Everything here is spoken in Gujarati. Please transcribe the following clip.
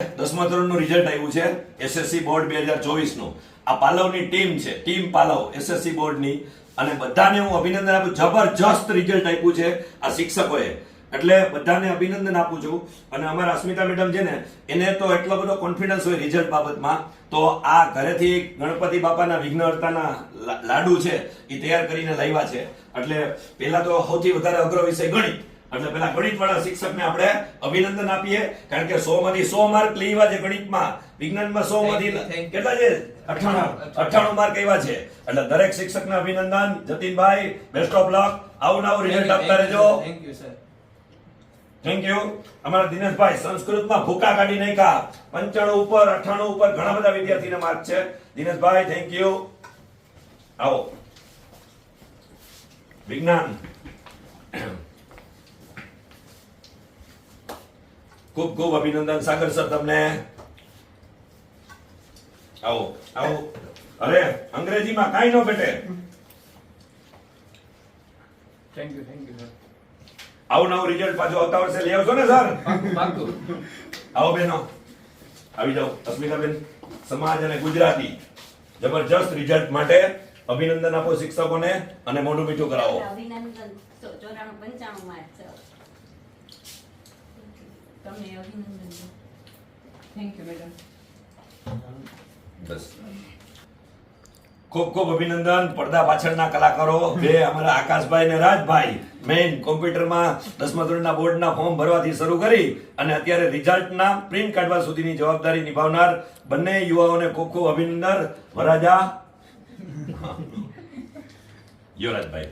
10મા ધોરણનું રિઝલ્ટ આવ્યું છે એસએસસી બોર્ડ 2024 નું. આ પાલવની ટીમ છે, ટીમ પાલવ એસએસસી બોર્ડની, અને બધાને હું અભિનંદન આપું. જબરજસ્ત રિઝલ્ટ આપ્યું છે આ શિક્ષકોએ, એટલે બધાને અભિનંદન આપું છું. અને અમારા અસ્મિતા મેડમ છે ને, એને તો એટલો બધો કોન્ફિડન્સ હોય રિઝલ્ટ બાબતમાં, તો આ ઘરેથી ગણપતિ બાપાના વિઘ્નહર્તાના લાડુ છે એ તૈયાર કરીને લાવ્યા છે. એટલે પહેલા તો સૌથી વધારે અઘરો વિષય ગણિત, એટલે પેલા ગણિત વાળા શિક્ષકને આપણે અભિનંદન આપીએ, કારણ કે 100 માંથી 100 માર્ક લેવા છે ગણિતમાં. વિજ્ઞાનમાં 100 માંથી કેટલા છે? 98 માર્ક આવ્યા છે. એટલે દરેક શિક્ષકને અભિનંદન. જતીનભાઈ, બેસ્ટ ઓફ લક. આવું નવું રિઝલ્ટ આપતા રહેજો. Thank you sir. Thank you. અમારા દિનેશભાઈ સંસ્કૃતમાં ભૂકા કાઢી નાખ્યા, 95 ઉપર 98 ઉપર ઘણા બધા વિદ્યાર્થીના માર્ક છે. Dineshbhai thank you. આવો વિજ્ઞાન. ખૂબ ખૂબ અભિનંદન સાગર સર તમને. આવો આવો. અરે અંગ્રેજીમાં કાઈ ન ઘટે. Thank you sir. આવું નવું રિઝલ્ટ પાછું આવતા વર્ષે લઈ આવશો ને સર? પાકું. આવો બેનો, આવી જાઓ. અસ્મિતાબેન, સમાજ અને ગુજરાતી જબરજસ્ત રિઝલ્ટ માટે અભિનંદન આપો શિક્ષકોને અને મોઢું મીઠું કરાવો. અભિનંદન. 94-95 માર્ક છે. તમને અભિનંદન. Thank you madam. બસ. ખૂબ ખૂબ અભિનંદન પડદા પાછળના કલાકારો બે, અમારા આકાશભાઈ ને રાજભાઈ. મેઇન કોમ્પ્યુટરમાં 10મા ધોરણના બોર્ડના ફોર્મ ભરવાથી શરૂ કરી અને અત્યારે રિઝલ્ટના પ્રિન્ટ કાઢવા સુધીની જવાબદારી નિભાવનાર બંને યુવાઓને ખૂબ ખૂબ અભિનંદન. વરાજા યુવરાજભાઈ.